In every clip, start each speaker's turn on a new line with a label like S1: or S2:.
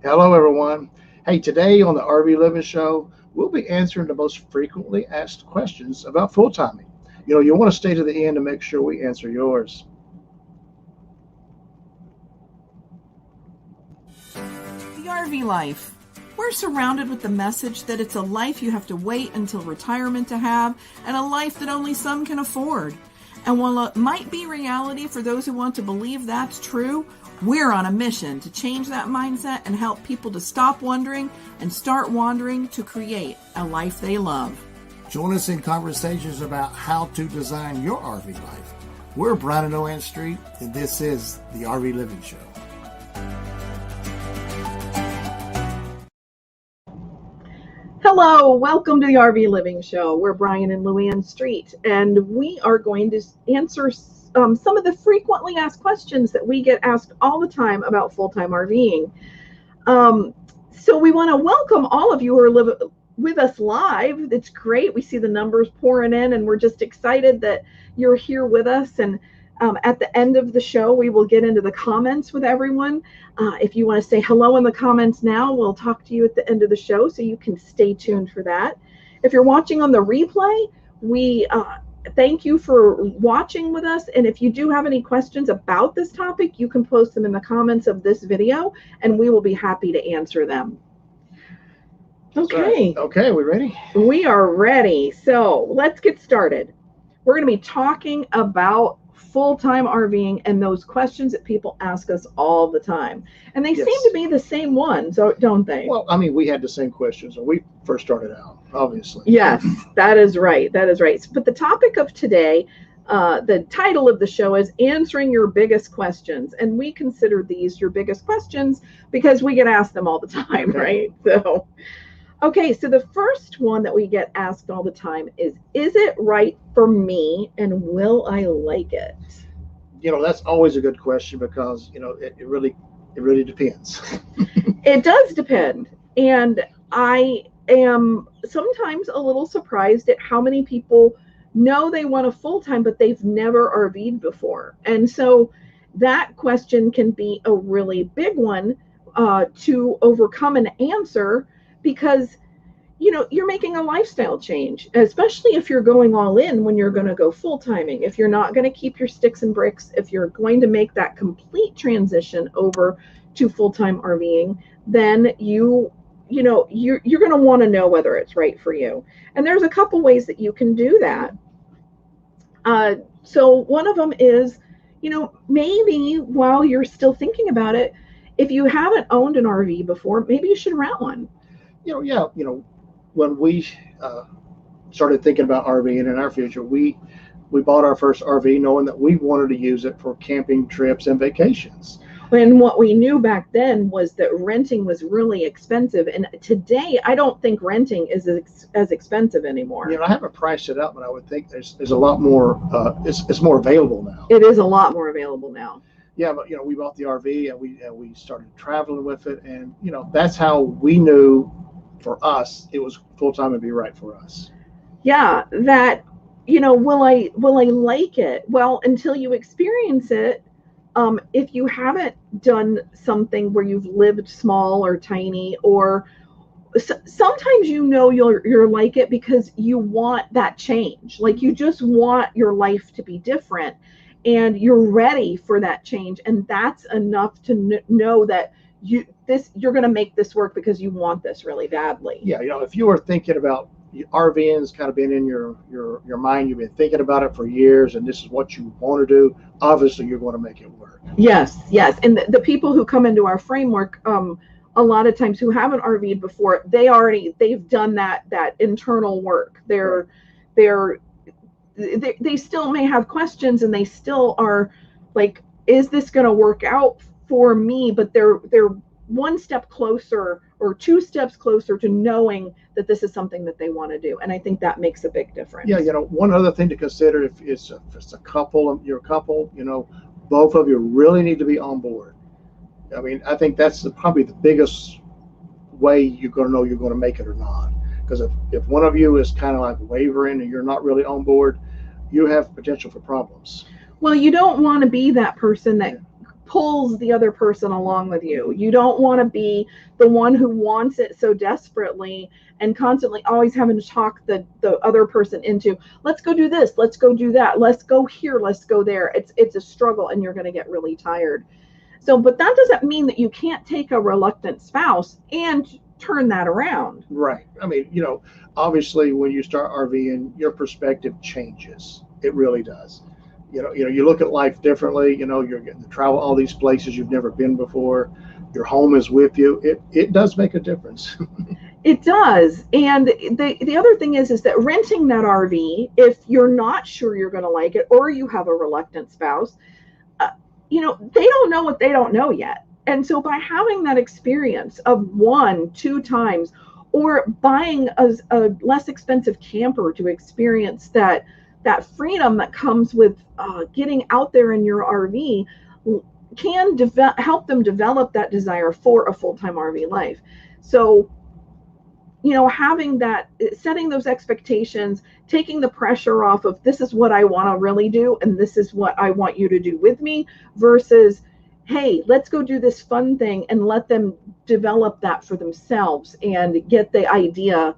S1: Hello, everyone. Hey, today on the RV Living Show, we'll be answering the most frequently asked questions about full timing. You want to stay to the end to make sure we answer yours.
S2: The RV life. We're surrounded with the message that it's a life you have to wait until retirement to have, and a life that only some can afford. And while it might be reality for those who want to believe that's true, we're on a mission to change that mindset and help people to stop wondering and start wandering to create a life they love.
S3: Join us in conversations about how to design your RV life. We're Bryan Luann Street, and this is the RV Living Show.
S4: Hello, welcome to the RV Living Show. We're Bryan and Luann Street, and we are going to answer some of the frequently asked questions that we get asked all the time about full-time RVing. So we want to welcome all of you who are with us live. It's great. We see the numbers pouring in, and we're just excited that you're here with us. And at the end of the show, we will get into the comments with everyone. If you want to say hello in the comments now, we'll talk to you at the end of the show, so you can stay tuned for that. If you're watching on the replay, we thank you for watching with us. And if you do have any questions about this topic, you can post them in the comments of this video, and we will be happy to answer them. Okay.
S1: Okay, we ready?
S4: We are ready. So let's get started. We're going to be talking about full-time RVing and those questions that people ask us all the time. And they seem to be the same ones, don't they?
S1: Well, I mean, we had the same questions when we first started out, obviously.
S4: Yes, that is right. That is right. But the topic of today, the title of the show is Answering Your Biggest Questions. And we consider these your biggest questions because we get asked them all the time, right? So, okay, so the first one that we get asked all the time is it right for me and will I like it?
S1: That's always a good question because, it really depends.
S4: It does depend. And I am sometimes a little surprised at how many people know they want a full-time, but they've never RV'd before. And so that question can be a really big one to overcome and answer, because you're making a lifestyle change, especially if you're going all in when you're going to go full timing. If you're not going to keep your sticks and bricks, if you're going to make that complete transition over to full-time RVing, then you're going to want to know whether it's right for you. And there's a couple ways that you can do that. So one of them is, maybe while you're still thinking about it, if you haven't owned an RV before, maybe you should rent one.
S1: When we started thinking about RVing in our future, we bought our first RV knowing that we wanted to use it for camping trips and vacations.
S4: And what we knew back then was that renting was really expensive. And today, I don't think renting is as expensive anymore.
S1: I haven't priced it out, but I would think there's a lot more, it's more available now.
S4: It is a lot more available now.
S1: Yeah, but we bought the RV and we started traveling with it, and that's how we knew for us it was full time and be right for us.
S4: Yeah, that will I like it? Well, until you experience it. If you haven't done something where you've lived small or tiny, or sometimes you're like it because you want that change, like you just want your life to be different, and you're ready for that change, and that's enough to know that you're going to make this work because you want this really badly.
S1: Yeah, if you were thinking about RVing's kind of been in your mind, you've been thinking about it for years, and this is what you want to do, obviously you're going to make it work.
S4: Yes. And the people who come into our framework, a lot of times who haven't RV'd before, they've done that internal work. They still may have questions, and they still are like, is this going to work out for me? But they're one step closer or two steps closer to knowing that this is something that they want to do. And I think that makes a big difference.
S1: Yeah, one other thing to consider, if it's a couple, you're a couple, both of you really need to be on board. I mean, I think that's probably the biggest way you're going to know you're going to make it or not. Because if one of you is kind of like wavering and you're not really on board, you have potential for problems.
S4: Well, you don't want to be that person that pulls the other person along with you. You don't want to be the one who wants it so desperately and constantly always having to talk the other person into, let's go do this, let's go do that, let's go here, let's go there. It's a struggle, and you're going to get really tired. So, but that doesn't mean that you can't take a reluctant spouse and turn that around.
S1: Right. I mean, obviously when you start RVing, your perspective changes. It really does. You look at life differently. You're getting to travel all these places you've never been before. Your home is with you. It does make a difference.
S4: It does. And the other thing is that renting that RV, if you're not sure you're going to like it, or you have a reluctant spouse, they don't know what they don't know yet. And so by having that experience of 1-2 times, or buying a less expensive camper to experience that freedom that comes with getting out there in your RV, can help them develop that desire for a full-time RV life. So, having that, setting those expectations, taking the pressure off of, this is what I want to really do, and this is what I want you to do with me, versus, hey, let's go do this fun thing, and let them develop that for themselves and get the idea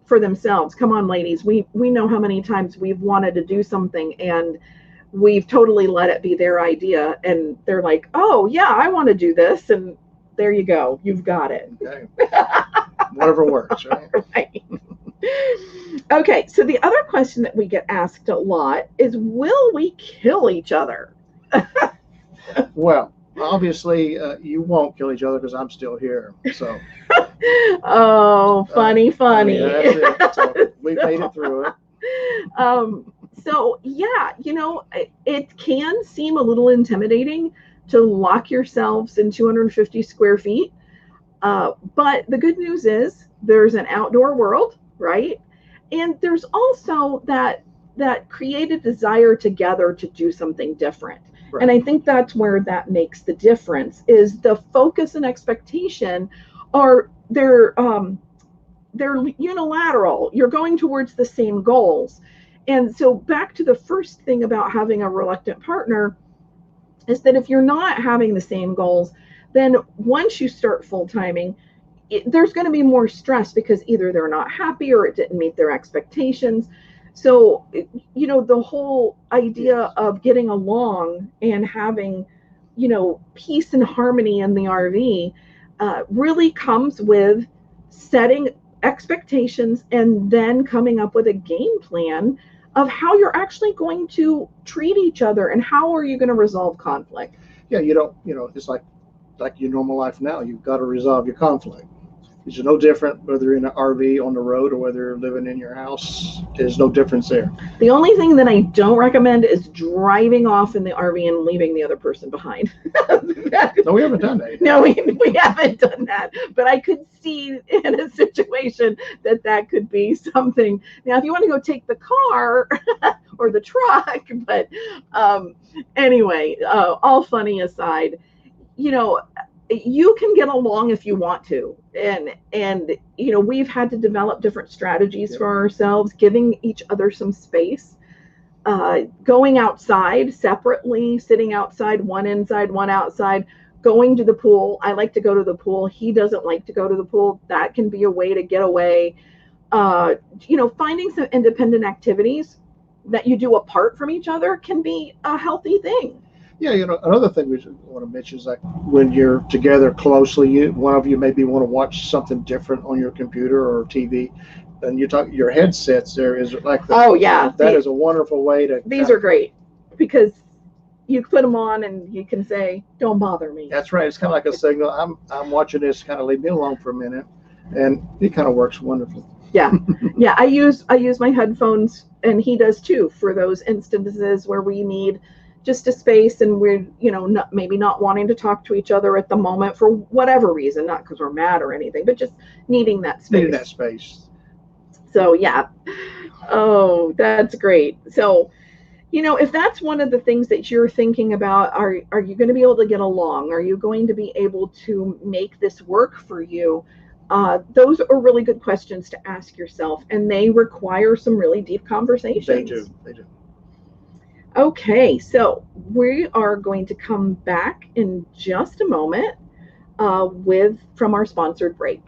S4: for themselves. Come on, ladies. We know how many times we've wanted to do something and we've totally let it be their idea, and they're like, oh yeah, I want to do this, and there you go, you've got it.
S1: Okay. Whatever works, right?
S4: Right. Okay, so the other question that we get asked a lot is, will we kill each other?
S1: Well, obviously you won't kill each other because I'm still here. So.
S4: Oh, funny.
S1: That's it. So we made it through it.
S4: So yeah, it can seem a little intimidating to lock yourselves in 250 square feet. But the good news is there's an outdoor world, right? And there's also that creative desire together to do something different. Right. And I think that's where that makes the difference, is the focus and expectation are they're unilateral. You're going towards the same goals. And so back to the first thing about having a reluctant partner is that if you're not having the same goals, then once you start full-timing, there's going to be more stress because either they're not happy or it didn't meet their expectations. So, the whole idea of getting along and having, peace and harmony in the RV really comes with setting expectations and then coming up with a game plan of how you're actually going to treat each other and how are you going to resolve conflict.
S1: Yeah, it's like your normal life now. You've got to resolve your conflict. It's no different whether you're in an RV on the road or whether you're living in your house. There's no difference there.
S4: The only thing that I don't recommend is driving off in the RV and leaving the other person behind.
S1: No, we haven't done that.
S4: No, we haven't done that. But I could see in a situation that could be something. Now, if you want to go take the car or the truck, but anyway, all funny aside, you can get along if you want to, and we've had to develop different strategies for ourselves, giving each other some space, going outside separately, sitting outside, one inside, one outside, going to the pool. I like to go to the pool. He doesn't like to go to the pool. That can be a way to get away. Finding some independent activities that you do apart from each other can be a healthy thing.
S1: Yeah, another thing we want to mention is, like, when you're together closely, one of you maybe want to watch something different on your computer or TV, and your headsets there is like that is a wonderful way to.
S4: These are great because you put them on and you can say, "Don't bother me."
S1: That's right. It's kind of like a signal. I'm watching this. Kind of leave me alone for a minute, and it kind of works wonderfully.
S4: Yeah. I use my headphones, and he does too, for those instances where we need just a space and we're maybe not wanting to talk to each other at the moment for whatever reason, not because we're mad or anything, but just needing that space. So yeah. Oh, that's great. So if that's one of the things that you're thinking about, are you going to be able to get along? Are you going to be able to make this work for you? Those are really good questions to ask yourself, and they require some really deep conversations.
S1: They do.
S4: Okay, so we are going to come back in just a moment from our sponsored break.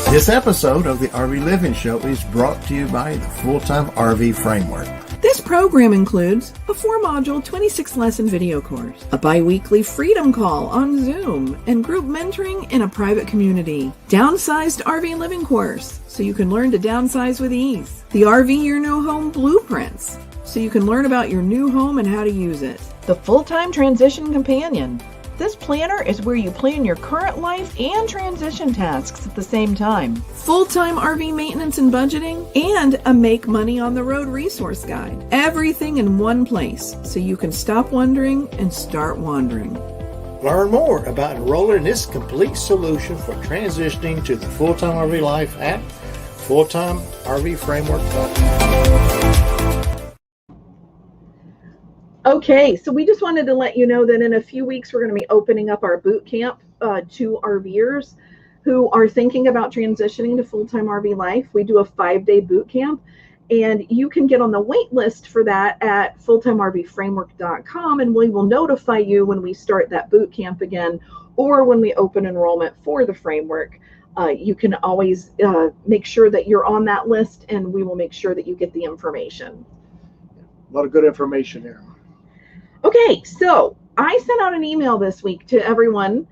S3: This episode of the RV Living Show is brought to you by the Full-Time RV Framework.
S2: This program includes a 4-module 26-lesson video course, a bi-weekly freedom call on Zoom, and group mentoring in a private community. Downsized RV living course, so you can learn to downsize with ease. The RV Your New Home Blueprints, so you can learn about your new home and how to use it. The Full-Time Transition Companion. This planner is where you plan your current life and transition tasks at the same time. Full-time RV maintenance and budgeting, and a Make Money on the Road resource guide. Everything in one place, so you can stop wondering and start wandering.
S3: Learn more about enrolling in this complete solution for transitioning to the full-time RV life at fulltimervframework.com.
S4: Okay, so we just wanted to let you know that in a few weeks we're going to be opening up our boot camp to RVers who are thinking about transitioning to full-time RV life. We do a 5-day boot camp, and you can get on the wait list for that at fulltimervframework.com, and we will notify you when we start that boot camp again, or when we open enrollment for the framework. You can always make sure that you're on that list, and we will make sure that you get the information.
S1: A lot of good information here.
S4: Okay, so I sent out an email this week to everyone,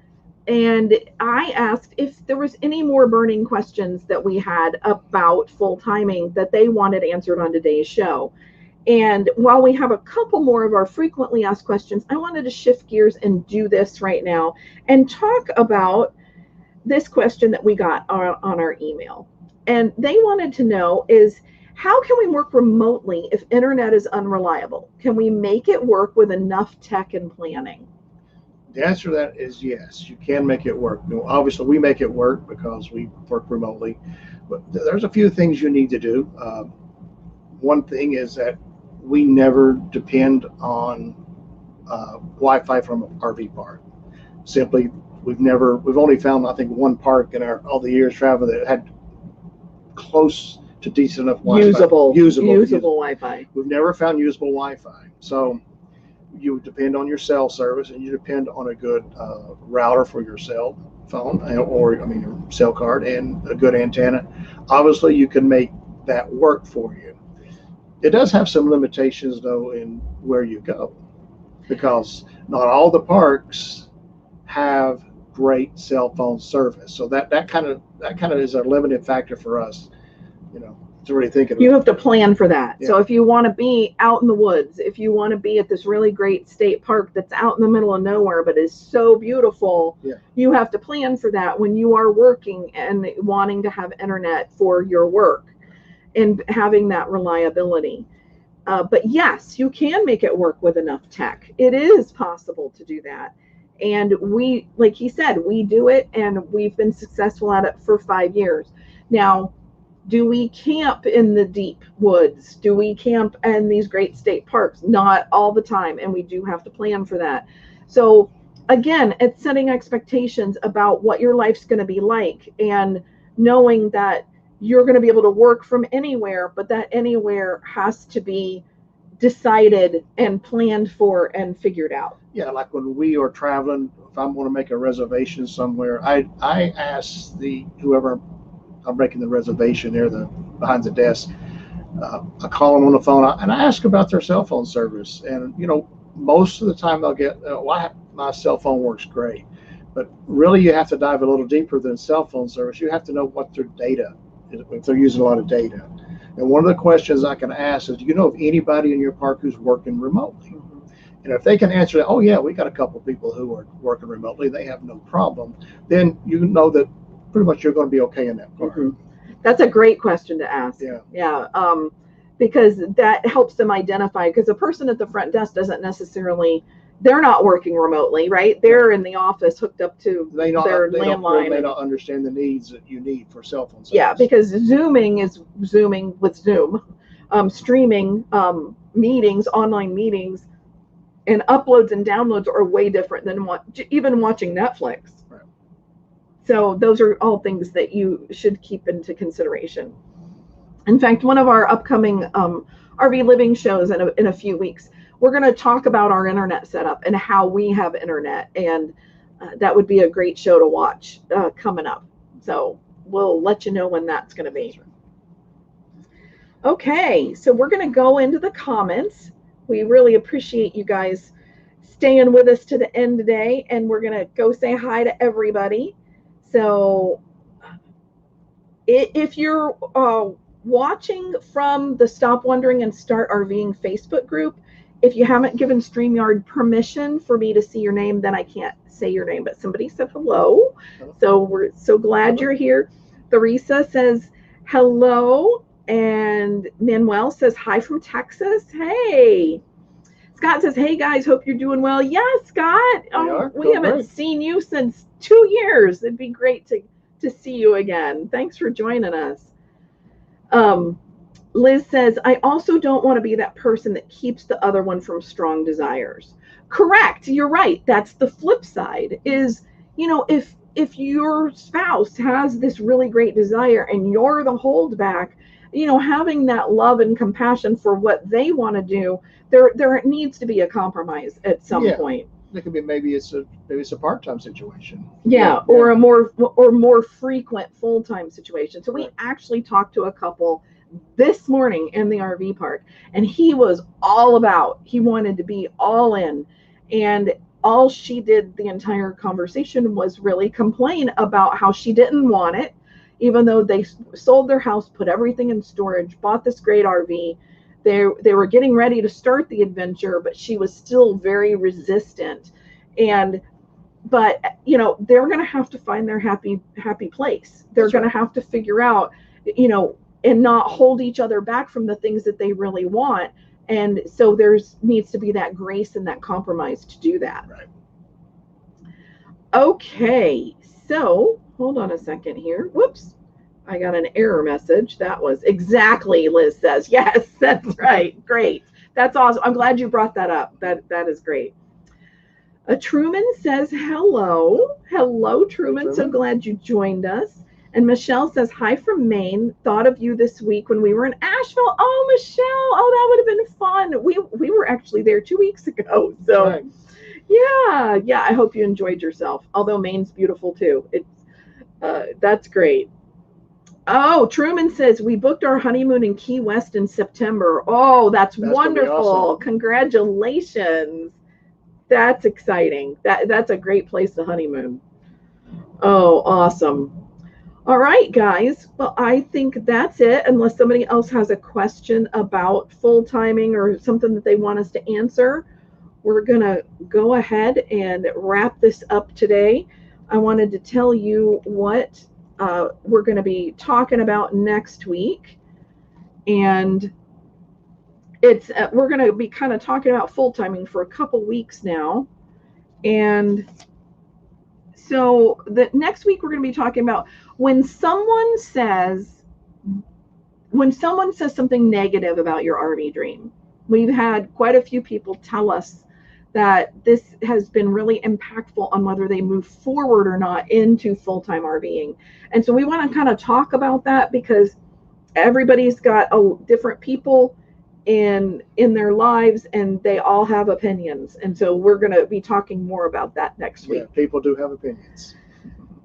S4: and I asked if there was any more burning questions that we had about full timing that they wanted answered on today's show. And while we have a couple more of our frequently asked questions, I wanted to shift gears and do this right now and talk about this question that we got on our email. And they wanted to know is, how can we work remotely if internet is unreliable? Can we make it work with enough tech and planning?
S1: The answer to that is yes, you can make it work. You know, obviously, we make it work because we work remotely, but there's a few things you need to do. One thing is that we never depend on Wi-Fi from an RV park. Simply, we've only found, I think, one park in all the years traveling that had close to decent enough Wi-Fi. Usable
S4: Wi-Fi.
S1: We've never found usable Wi-Fi. So you depend on your cell service, and you depend on a good router for your cell phone, your cell card, and a good antenna. Obviously, you can make that work for you. It does have some limitations, though, in where you go, because not all the parks have great cell phone service. So that kind of is a limiting factor for us. To really think of it.
S4: You have to plan for that.
S1: Yeah.
S4: So if you want to be out in the woods, if you want to be at this really great state park that's out in the middle of nowhere but is so beautiful, you have to plan for that when you are working and wanting to have internet for your work and having that reliability. But yes, you can make it work with enough tech. It is possible to do that. And we, like he said, we do it, and we've been successful at it for 5 years. Now, do we camp in the deep woods? Do we camp in these great state parks? Not all the time, and we do have to plan for that. So again, it's setting expectations about what your life's going to be like, and knowing that you're going to be able to work from anywhere, but that anywhere has to be decided and planned for and figured out.
S1: Yeah, like when we are traveling, if I'm going to make a reservation somewhere, I ask whoever I'm making the reservation there, behind the desk. I call them on the phone and I ask about their cell phone service. And most of the time they'll get, my cell phone works great. But really, you have to dive a little deeper than cell phone service. You have to know what their data is, if they're using a lot of data. And one of the questions I can ask is, do you know of anybody in your park who's working remotely? And if they can answer that, oh yeah, we got a couple of people who are working remotely, they have no problem, then you know that pretty much you're going to be okay in that park.
S4: That's a great question to ask. Yeah. Because that helps them identify, because the person at the front desk doesn't necessarily, they're not working remotely, right? They're in the office hooked up to their landline.
S1: They don't understand the needs that you need for cell phone service.
S4: Yeah, because Zooming is Zooming with Zoom. Streaming meetings, online meetings, and uploads and downloads are way different than even watching Netflix.
S1: Right.
S4: So those are all things that you should keep into consideration. In fact, one of our upcoming RV living shows in a few weeks, we're going to talk about our internet setup and how we have internet, and that would be a great show to watch coming up. So we'll let you know when that's going to be. Okay, so we're going to go into the comments. We really appreciate you guys staying with us to the end today, and we're going to go say hi to everybody. So if you're watching from the Stop Wondering and Start RVing Facebook group, if you haven't given StreamYard permission for me to see your name, then I can't say your name, but somebody said hello. So we're so glad you're here. Theresa says hello, and Manuel says hi from Texas. Hey. Scott says, hey guys, hope you're doing well. Yes, Scott. We haven't seen you since 2 years. It'd be great to see you again. Thanks for joining us. Liz says, I also don't want to be that person that keeps the other one from strong desires. Correct. You're right. That's the flip side is, you know, if your spouse has this really great desire and you're the holdback, you know, having that love and compassion for what they want to do, there needs to be a compromise at some point.
S1: It could be maybe it's a part-time situation.
S4: Yeah, or a more frequent full-time situation. So we actually talked to a couple this morning in the RV park, and he was he wanted to be all in, and all she did the entire conversation was really complain about how she didn't want it, even though they sold their house, put everything in storage, bought this great RV. They were getting ready to start the adventure, but she was still very resistant. But you know, they're going to have to find their happy place. They're going to have to figure out, you know, and not hold each other back from the things that they really want. And so needs to be that grace and that compromise to do that.
S1: Right.
S4: Okay, so hold on a second here. Whoops. I got an error message. That was exactly, Liz says. Yes, that's right. Great. That's awesome. I'm glad you brought that up. That is great. Truman says hello. Hello, Truman. So glad you joined us. And Michelle says, hi from Maine. Thought of you this week when we were in Asheville. Oh, Michelle. Oh, that would have been fun. We were actually there 2 weeks ago. So
S1: right.
S4: Yeah. I hope you enjoyed yourself. Although Maine's beautiful too. That's great. Oh, Truman says, we booked our honeymoon in Key West in September. Oh, that's wonderful. Awesome. Congratulations. That's exciting. That's a great place to honeymoon. Oh, awesome. All right, guys. Well, I think that's it, unless somebody else has a question about full timing or something that they want us to answer. We're going to go ahead and wrap this up today. I wanted to tell you what we're going to be talking about next week, and we're going to be kind of talking about full timing for a couple weeks now, and so the next week we're going to be talking about when someone says something negative about your RV dream. We've had quite a few people tell us that this has been really impactful on whether they move forward or not into full-time RVing. And so we want to kind of talk about that, because everybody's got different people in their lives, and they all have opinions. And so we're going to be talking more about that next week.
S1: Yeah, people do have opinions.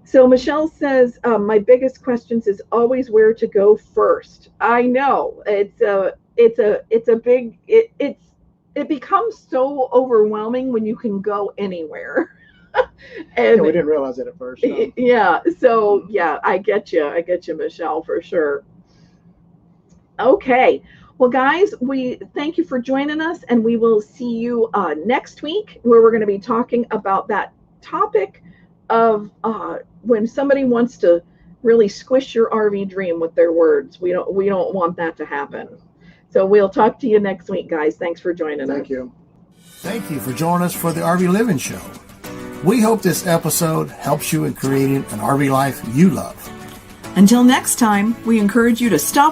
S4: So Michelle says, my biggest questions is always where to go first. I know it becomes so overwhelming when you can go anywhere. And
S1: we didn't realize that at first. No.
S4: Yeah. So yeah, I get you, Michelle, for sure. Okay. Well, guys, we thank you for joining us, and we will see you next week, where we're going to be talking about that topic of when somebody wants to really squish your RV dream with their words. We don't want that to happen. So we'll talk to you next week, guys. Thanks for joining us.
S1: Thank you.
S3: Thank you for joining us for the RV Living Show. We hope this episode helps you in creating an RV life you love.
S2: Until next time, we encourage you to stop